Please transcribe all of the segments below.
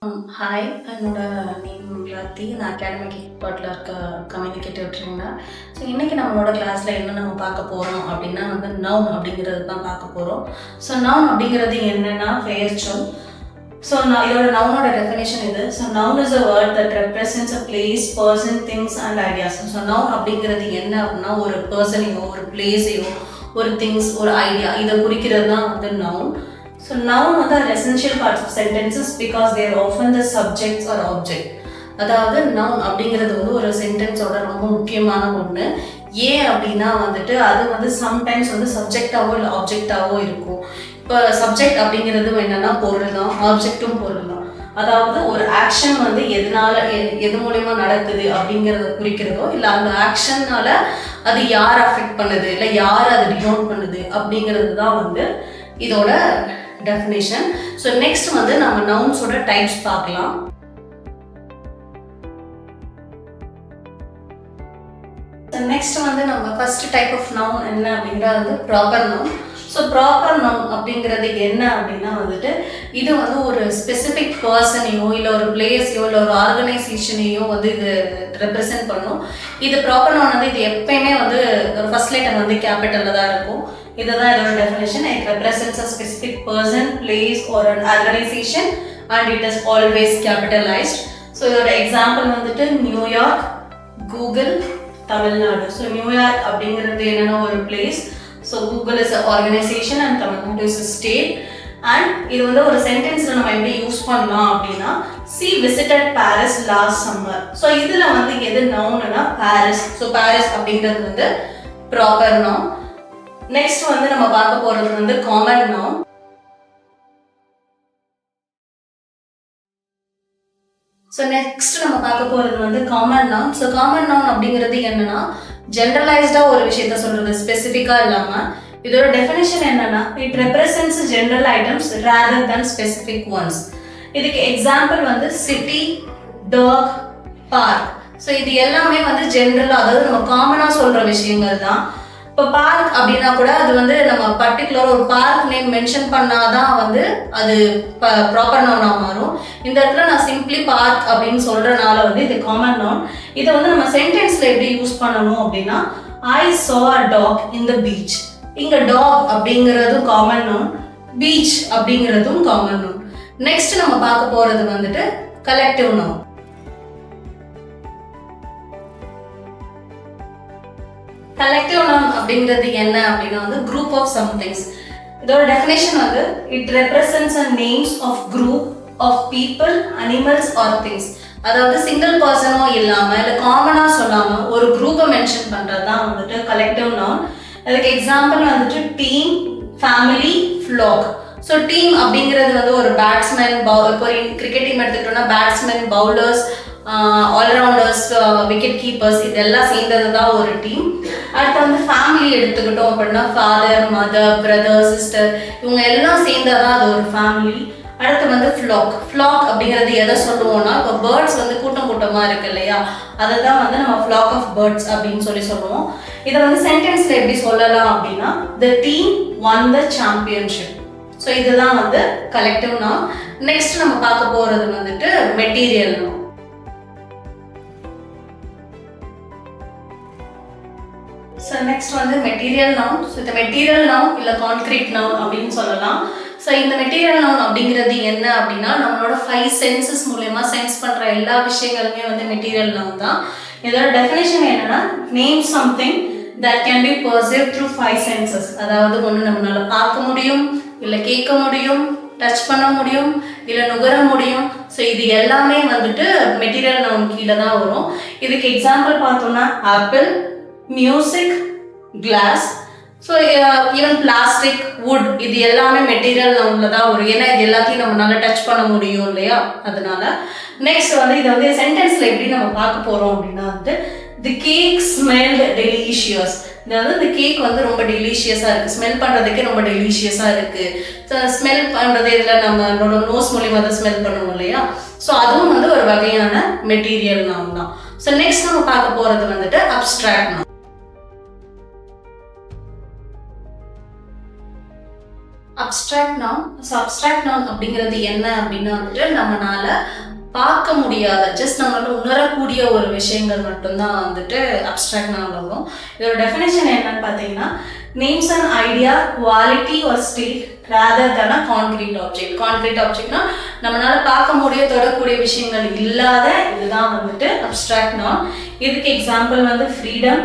Hi, என்னோட name Rathi. நான் academic எக்ஸ்பர்ட்டில் இருக்க கம்யூனிகேட்டிவ் ட்ரெயினர். ஸோ இன்றைக்கி நம்மளோட கிளாஸில் என்ன நம்ம பார்க்க போகிறோம் அப்படின்னா நவுன் அப்படிங்கிறது தான் பார்க்க போகிறோம். ஸோ நவுன் அப்படிங்கிறது என்னென்னா பெயர்ச்சொல். ஸோ இதோட நவுனோட டெஃபினேஷன் இது. So noun is a word that represents a place, person, things and ideas. So noun அப்படிங்கிறது என்ன அப்படின்னா ஒரு பர்சனையோ ஒரு பிளேஸையோ ஒரு திங்ஸ் ஒரு ஐடியா இதை குறிக்கிறது தான் noun. So noun are essential parts of sentences because they are often the subjects or object. அதாவது noun அப்படிங்கிறது ஒரு சென்டென்ஸோட ரொம்ப முக்கியமான ஒன்று. ஏன் அப்படின்னா அது சம்டைம்ஸ் சப்ஜெக்டாவோ இல்லை ஆப்ஜெக்டாவோ இருக்கும். இப்போ சப்ஜெக்ட் அப்படிங்கிறது என்னன்னா பொருள் தான், ஆப்ஜெக்டும் பொருள் தான். அதாவது ஒரு ஆக்ஷன் எதனால எது மூலயமா நடக்குது அப்படிங்கிறத குறிக்கிறதோ இல்லை அந்த ஆக்ஷன்னால அது யார் அஃபெக்ட் பண்ணுது இல்லை யார் அதை டினோட் பண்ணுது அப்படிங்கிறது தான் இதோட டெஃபினேஷன். ஸோ நெக்ஸ்ட் நம்ம நவுன்ஸோட டைப்ஸ் பார்க்கலாம். நெக்ஸ்ட் நம்ம ஃபர்ஸ்ட் டைப் ஆஃப் நவுன் என்ன அப்படிங்கிறது proper noun. So proper noun அப்படிங்கிறது என்ன அப்படின்னா இது ஒரு ஸ்பெசிஃபிக் பர்சனையோ இல்லை ஒரு பிளேஸையோ இல்லை ஒரு ஆர்கனைசேஷனையோ இது ரெப்ரசென்ட் பண்ணும். இது ப்ராப்பர் நவுன் இது எப்பயுமே ஒரு ஃபர்ஸ்ட் லெட்டர் கேபிட்டலில் தான் இருக்கும். இதுதான் இதோட definition. It represents a specific person, place or an organization and it is always capitalized. So இதோட example New York, Google, Tamil Nadu. So New York அப்படிங்கிறது என்னன்னா ஒரு place. So Google is a organisation and Tamil Nadu is a state. And இது ஒரு சென்டென்ஸில் நம்ம எப்படி use பண்ணலாம் அப்படின்னா C visited Paris last summer. So இதில் எது நவுன்னா பாரிஸ். ஸோ பாரிஸ் அப்படிங்கிறது ப்ராப்பர் நவுன். நெக்ஸ்ட் நம்ம பார்க்க போறது காமன் நவுன். ஸோ நெக்ஸ்ட் நம்ம பார்க்க போறது common noun. So common noun அப்படிங்கிறது என்னன்னா ஜென்ரலைஸ்டா ஒரு விஷயத்த சொல்றது, ஸ்பெசிஃபிக்கா இல்லாம. இதோட டெஃபினேஷன் என்னன்னா it represents general items rather than specific ones. இதுக்கு example city, dog, park. So இது எல்லாமே ஜென்ரலா, அதாவது நம்ம காமனா சொல்ற விஷயங்கள் தான். இப்போ பார்க் அப்படின்னா கூட அது நம்ம பர்டிகுலர் ஒரு பார்க் நேம் மென்ஷன் பண்ணாதான் அது ப்ராப்பர் நவுனா மாறும். இந்த இடத்துல நான் சிம்பிளி பார்க் அப்படின்னு சொல்றதுனால இது காமன் நவுன். இதை நம்ம சென்டென்ஸ்ல எப்படி யூஸ் பண்ணணும் அப்படின்னா ஐ saw a dog in the beach. இங்க டாக் அப்படிங்கிறதும் காமன் நவுன், பீச் அப்படிங்கிறதும் காமன் நவுன். நெக்ஸ்ட் நம்ம பார்க்க போறது கலெக்டிவ் நவுன். கலெக்டிவ் நவுன் அப்படிங்கிறது என்ன அப்படின்னா குரூப் ஆஃப் சம்திங்ஸ். இதோட definition it represents a names of group of people, animals or things. அதாவது சிங்கிள் பர்சனோ இல்லாம இல்லை காமனா சொல்லாம ஒரு குரூப்பை மென்ஷன் பண்றது தான் கலெக்டிவ் நவுன். அதுக்கு example team, family, flock. So team அப்படிங்கிறது ஒரு பேட்ஸ்மேன், இப்போ கிரிக்கெட் டீம் எடுத்துக்கிட்டோம்னா batsman, bowlers, allrounders, wicket keepers, இதெல்லாம் சேர்ந்தது தான் ஒரு டீம். அடுத்து ஃபேமிலி எடுத்துக்கிட்டோம் அப்படின்னா ஃபாதர், மதர், பிரதர், சிஸ்டர், இவங்க எல்லாம் சேர்ந்ததான் அது ஒரு ஃபேமிலி. அடுத்து ஃப்ளாக். ஃப்ளாக் அப்படிங்கிறது எதை சொல்லுவோம்னா இப்போ பேர்ட்ஸ் கூட்டம் கூட்டமாக இருக்கு இல்லையா, அதை தான் நம்ம ஃப்ளாக் ஆஃப் பேர்ட்ஸ் அப்படின்னு சொல்லுவோம். இதை சென்டென்ஸ்ல எப்படி சொல்லலாம் அப்படின்னா the team won the championship. So இதுதான் கலெக்டிவ் நவுன். நெக்ஸ்ட் நம்ம பார்க்க போறது material noun. So next material noun. So இந்த மெட்டீரியல் நவுன் இல்லை கான்கிரீட் நவுன் அப்படின்னு சொல்லலாம். ஸோ இந்த மெட்டீரியல் நவுன் அப்படிங்கிறது என்ன அப்படின்னா நம்மளோட 5 சென்சஸ் மூலயமா சென்ஸ் பண்ணுற எல்லா விஷயங்களுமே மெட்டீரியல் நவுன் தான். இதோட டெஃபினேஷன் என்னன்னா name something that can be perceived through 5 senses. அதாவது ஒன்று நம்மளால பார்க்க முடியும், இல்லை கேட்க முடியும், டச் பண்ண முடியும், இல்லை நுகர முடியும். ஸோ இது எல்லாமே மெட்டீரியல் நவுன் கீழே தான் வரும். இதுக்கு எக்ஸாம்பிள் பார்த்தோம்னா apple, music, glass. So even plastic, wood, இது எல்லாமே மெட்டீரியல் நவுன்ல தான் வரும். ஏன்னா இது எல்லாத்தையும் நம்மளால டச் பண்ண முடியும் இல்லையா, அதனால. நெக்ஸ்ட் இதை சென்டென்ஸ்ல எப்படி நம்ம பார்க்க போறோம் அப்படின்னா தி கேக் ஸ்மெல்ட் டெலிஷியஸ். இந்த கேக் ரொம்ப டெலிஷியஸா இருக்கு, ஸ்மெல் பண்றதுக்கே ரொம்ப டெலிஷியஸா இருக்கு. ஸ்மெல் பண்றது இதில் நம்மளோட நோஸ் மூலியமா தான் ஸ்மெல் பண்ணுவோம் இல்லையா. ஸோ அதுவும் ஒரு வகையான மெட்டீரியல் நவுன் தான். ஸோ நெக்ஸ்ட் நம்ம பார்க்க போறது abstract noun. Abstract noun. So abstract noun அப்படிங்கிறது என்ன அப்படின்னா வந்துட்டு நம்மளால பார்க்க முடியாத ஜஸ்ட் நம்மளால உணரக்கூடிய ஒரு விஷயங்கள் மட்டும்தான் வந்துட்டு அப்ஸ்ட்ராக்ட் நவுன் வரும். இதோட டெஃபினேஷன் என்னன்னு பார்த்தீங்கன்னா names an idea, quality or state rather than a concrete object. Concrete objectனா நம்மளால பார்க்க முடிய தொடக்கூடிய விஷயங்கள் இல்லாத இதுதான் வந்துட்டு அப்ஸ்ட்ராக்ட் நவுன். இதுக்கு எக்ஸாம்பிள் வந்து ஃப்ரீடம்,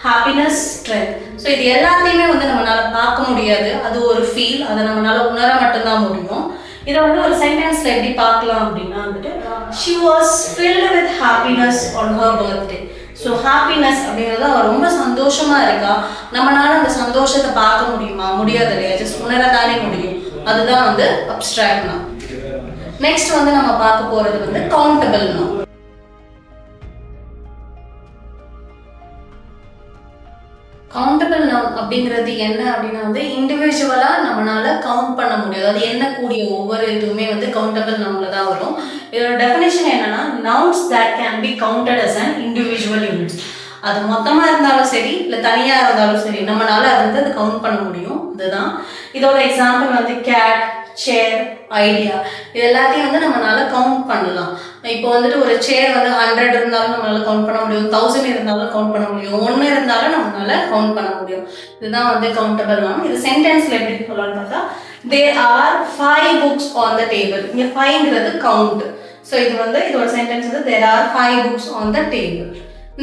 ஹாப்பினஸ், ஸ்ட்ரென்த். ஸோ இது எல்லாத்தையுமே வந்து நம்மளால பார்க்க முடியாது, அது ஒரு ஃபீல், அதை நம்மளால உணர மட்டும்தான் முடியும். இதை வந்து ஒரு சென்டென்ஸ்ல எப்படி பார்க்கலாம் அப்படின்னா வந்துட்டு she was filled with happiness on her birthday. So happiness அப்படிங்கிறது அவள் ரொம்ப சந்தோஷமா இருக்கா, நம்மளால அந்த சந்தோஷத்தை பார்க்க முடியுமா? முடியாது இல்லையா, ஜஸ்ட் உணரதானே முடியும். அதுதான் வந்து அப்ஸ்ட்ராக்ட் நவுன். நெக்ஸ்ட் வந்து நம்ம பார்க்க போறது வந்து கவுண்டபிள் நவுன். கவுண்டபிள் நவுன் அப்படிங்கிறது என்ன அப்படின்னா வந்து இண்டிவிஜுவலாக நம்மளால கவுண்ட் பண்ண முடியாது, அது எண்ணக்கூடிய ஒவ்வொரு இதுவுமே வந்து கவுண்டபிள் நவுன்ல தான் வரும். இதோட டெஃபினேஷன் என்னன்னா nouns that can be counted as an individual unit. அது மொத்தமாக இருந்தாலும் சரி இல்லை தனியாக இருந்தாலும் சரி நம்மளால அது வந்து அது கவுண்ட் பண்ண முடியும். அதுதான் இதோட எக்ஸாம்பிள் வந்து கேட், சேர், ஐடியா. இது எல்லாத்தையும் வந்து நம்மளால கவுண்ட் பண்ணலாம். இப்போ வந்துட்டு ஒரு சேர் வந்து 100 இருந்தாலும் நம்மளால கவுண்ட் பண்ண முடியும், 1000 இருந்தாலும் கவுண்ட் பண்ண முடியும், 1 இருந்தாலும் நம்மளால கவுண்ட் பண்ண முடியும். இதுதான் வந்து கவுண்டபிள் நவுன். இது சென்டென்ஸ்ல எப்படி சொல்லலாம்னு பார்த்தா there are 5 books on the table. இங்க 5ங்கிறது கவுண்ட். ஸோ இது வந்து இதோட சென்டென்ஸ் வந்து there are 5 books on the table.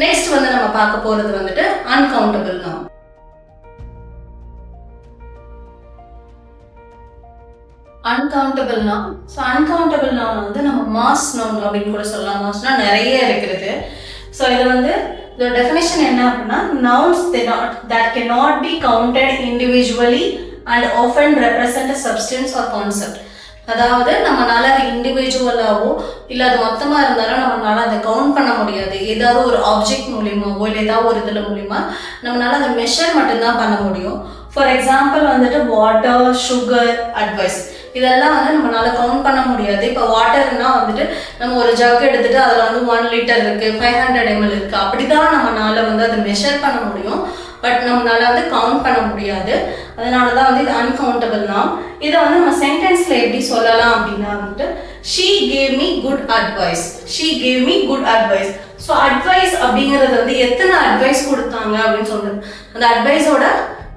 Next வந்து நம்ம பார்க்க போறது வந்துட்டு uncountable noun. Uncountable noun. So uncountable noun வந்து நம்ம மாஸ் நவுன் அப்படின்னு கூட சொல்லலாம். மாஸ்னா நிறைய இருக்கிறது. ஸோ இது வந்து இதோட டெஃபினேஷன் என்ன அப்படின்னா nouns that cannot be counted individually and often represent a substance or concept. அதாவது நம்மளால அது இண்டிவிஜுவலாவோ இல்லை அது மொத்தமாக இருந்தாலும் நம்மளால அதை கவுண்ட் பண்ண முடியாது. ஏதாவது ஒரு ஆப்ஜெக்ட் மூலியமாவோ இல்லை ஏதாவது ஒரு இதில் மூலியமா நம்மளால அதை மெஷர் மட்டும்தான் பண்ண முடியும். ஃபார் எக்ஸாம்பிள் வந்துட்டு வாட்டர், சுகர், அட்வைஸ் இதெல்லாம் வந்து நம்மளால கவுண்ட் பண்ண முடியாது. இப்போ வாட்டர்னா வந்துட்டு நம்ம ஒரு ஜக் எடுத்துட்டு அதில் வந்து 1 லிட்டர் இருக்கு, 500 ml இருக்கு, அப்படிதான் நம்மளால வந்து அதை மெஷர் பண்ண முடியும். பட் நம்மளால வந்து கவுண்ட் பண்ண முடியாது. அதனால தான் வந்து இது அன்கவுண்டபிள் நவுன். இதை வந்து நம்ம சென்டென்ஸ்ல எப்படி சொல்லலாம் அப்படின்னா வந்துட்டு she gave me good advice. she gave me good advice. So advice அப்படிங்கிறது வந்து எத்தனை அட்வைஸ் கொடுத்தாங்க அப்படின்னு சொல்றது, அந்த அட்வைஸோட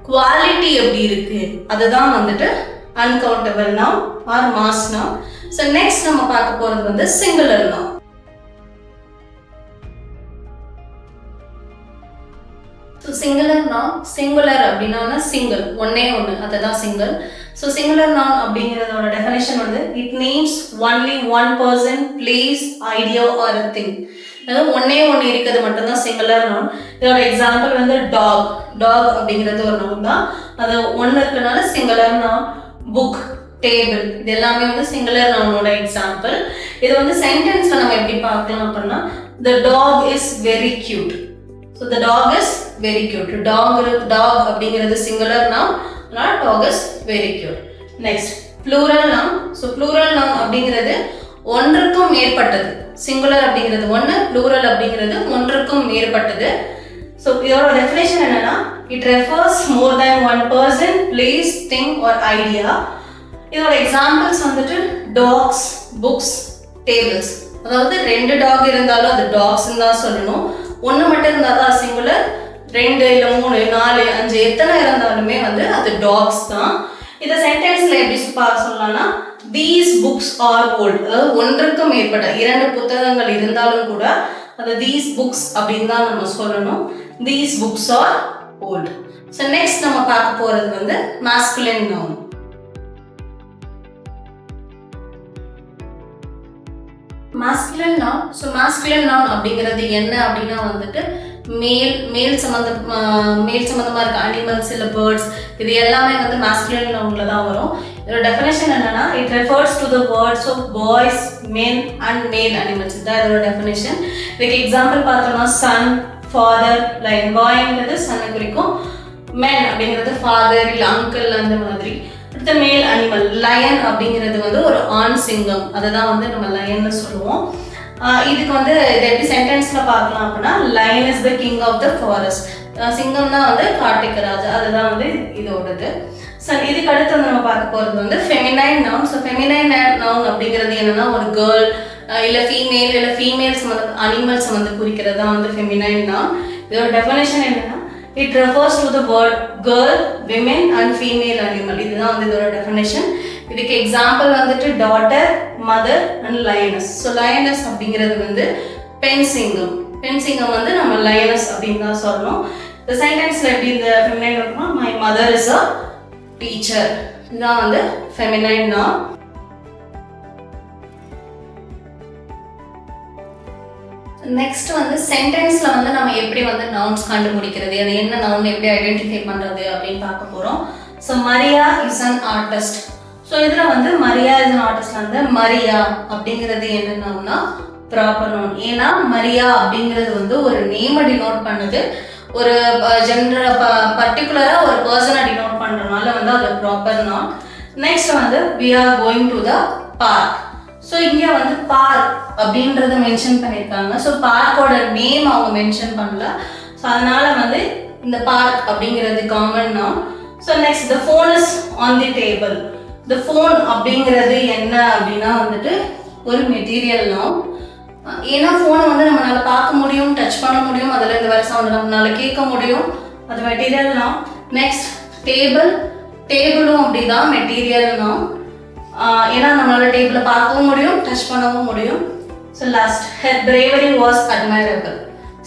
குவாலிட்டி எப்படி இருக்கு, அதுதான் வந்துட்டு uncountable noun or mass noun. So next நம்ம பார்க்க போறது வந்து singular noun. So singular noun, singular அப்படின்னா சிங்கிள், ஒன்னே ஒன்று, அதுதான் சிங்கிள். ஸோ சிங்குலர் நவுன் அப்படிங்கிறதோட டெஃபினேஷன் வந்து it names only one person, place, idea or a thing. அதாவது ஒன்னே ஒன்று இருக்கிறது மட்டும்தான் சிங்குலர் நவுன். இதோட எக்ஸாம்பிள் வந்து டாக். டாக் அப்படிங்கிறது ஒரு நவுன் தான், அது ஒன்று இருக்கிறதுனால சிங்குலர் நவுன். புக், டேபிள் இது எல்லாமே வந்து சிங்குலர் நவுனோட எக்ஸாம்பிள். இது வந்து சென்டென்ஸ்ல நம்ம எப்படி பார்க்கலாம் அப்படின்னா the dog is very cute. So the dog is very cute. Dog அப்படிங்கிறது சிங்குலர் நவுன், அதனால dog is very cute. Next plural noun. So plural noun அப்படிங்கிறது ஒன்றுக்கும் மேற்பட்டது. சிங்குலர் அப்படிங்கிறது ஒன்று, plural அப்படிங்கிறது ஒன்றுக்கும் மேற்பட்டது. ஸோ இதோட டெஃபினேஷன் என்னன்னா it refers more than one person, place, thing or idea. இதோட எக்ஸாம்பிள்ஸ் வந்துட்டு டாக்ஸ், புக்ஸ், டேபிள்ஸ். அதாவது 2 டாக் இருந்தாலும் அது டாக்ஸ்ன்னு தான் சொல்லணும். ஒன்று மட்டும் இருந்தால் தான் சிங்குலர், 2 இல்லை 3 4 5 எத்தனை இருந்தாலுமே வந்து அது டாக்ஸ் தான். இதை சென்டென்ஸ்ல எப்படி சொல்லலாம்னா these books are old. அதாவது ஒன்றுக்கும் மேற்பட்ட 2 புத்தகங்கள் இருந்தாலும் கூட அது these books அப்படின்னு தான் நம்ம சொல்லணும். these books are old. So next நம்ம பார்க்க போறது வந்து masculine noun. masculine noun. So masculine noun அப்படிங்கிறது என்ன அப்படின்னா வந்துட்டு மேல் சம்மந்தமாக இருக்க அனிமல்ஸ் இல்லை பேர்ட்ஸ் இது எல்லாமே வந்து masculine nounல தான் வரும். இதோட டெஃபினேஷன் என்னன்னா it refers to the words of boys, men and male animals. இதுதான் இதோட டெஃபினேஷன். இதுக்கு எக்ஸாம்பிள் பார்த்தோம்னா சன், ஃபாதர், லைன். பாய்ங்கிறது சன்னை குறிக்கும், மென் அப்படிங்கிறது ஃபாதர் இல்லை அங்கிள் அந்த மாதிரி. அடுத்த மேல் அனிமல் லயன் அப்படிங்கிறது வந்து ஒரு ஆண் சிங்கம், அதுதான் வந்து நம்ம லயன்னு சொல்லுவோம். இதுக்கு வந்து இதை எப்படி சென்டென்ஸ்ல பார்க்கலாம் அப்படின்னா lion is the king of the forest. சிங்கம் தான் வந்து காட்டுக்கு ராஜா, அதுதான் வந்து இதோடது. ஸோ இதுக்கு அடுத்து வந்து நம்ம பார்க்க போகிறது வந்து feminine noun. So feminine noun அப்படிங்கிறது என்னன்னா ஒரு கேர்ள் இல்லை ஃபீமேல் இல்லை ஃபீமேல்ஸ் வந்து அனிமல்ஸ் வந்து குறிக்கிறது தான் வந்து ஃபெமினைன் நவுன். இதோட டெஃபினேஷன் என்னன்னா it refers to the word girl, women and female animal. இதுதான் வந்து இதோட டெஃபினேஷன். இதுக்கு எக்ஸாம்பிள் வந்துட்டு daughter, mother and lioness. So lioness அப்படிங்கிறது வந்து பெண் சிங்கம். பெண் சிங்கம் வந்து நம்ம லயனஸ் அப்படின்னு தான் சொல்லணும். இந்த சென்டென்ஸ்ல எப்படி இந்த ஃபெமினைன் இருக்குன்னா my mother is a teacher. இதுதான் வந்து ஃபெமினைன் நவுன். நெக்ஸ்ட் வந்து சென்டென்ஸ்ல வந்து நம்ம எப்படி வந்து நவுன்ஸ் கண்டுபிடிக்கிறது, அது என்ன நவுன் எப்படி ஐடென்டிஃபை பண்றது அப்படின்னு பார்க்க போறோம். So Maria is an artist. So இதில் வந்து மரியா இஸ் அன் ஆர்டிஸ்ட் வந்து மரியா அப்படிங்கிறது என்ன நவுன்னா ப்ராப்பர் நவுன். ஏன்னா மரியா அப்படிங்கிறது வந்து ஒரு நேமை டினோட் பண்ணுது, ஒரு ஜென்ரல் பர்டிகுலராக ஒரு பர்சனை டினோட் பண்ணுறதுனால வந்து அது ப்ராப்பர் நவுன். நெக்ஸ்ட் வந்து we are going to the park. So இங்கே வந்து பார்க் அப்படின்றத மென்ஷன் பண்ணியிருக்காங்க. ஸோ பார்க்கோட நேம் அவங்க மென்ஷன் பண்ணல. ஸோ அதனால வந்து இந்த பார்க் அப்படிங்கிறது common noun. So next the phone is on the table. the phone அப்படிங்கிறது என்ன அப்படின்னா வந்துட்டு ஒரு மெட்டீரியல் நவுன். ஏன்னா ஃபோனை வந்து நம்மளால பார்க்க முடியும், டச் பண்ண முடியும், அதில் இந்த வேறு சவுண்ட் நம்மளால கேட்க முடியும், அது மெட்டீரியல் நவுன். நெக்ஸ்ட் டேபிள், டேபிளும் அப்படிதான் மெட்டீரியல் நவுன். ஏன்னா நம்மளால டேபிளை பார்க்கவும் முடியும், டச் பண்ணவும் முடியும். So last her bravery was admirable.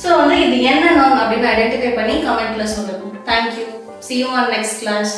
So வந்து இது என்ன நவுன் அப்படின்னு ஐடென்டிஃபை பண்ணி கமெண்ட்ல சொல்லுங்க. Thank you. See you on next class.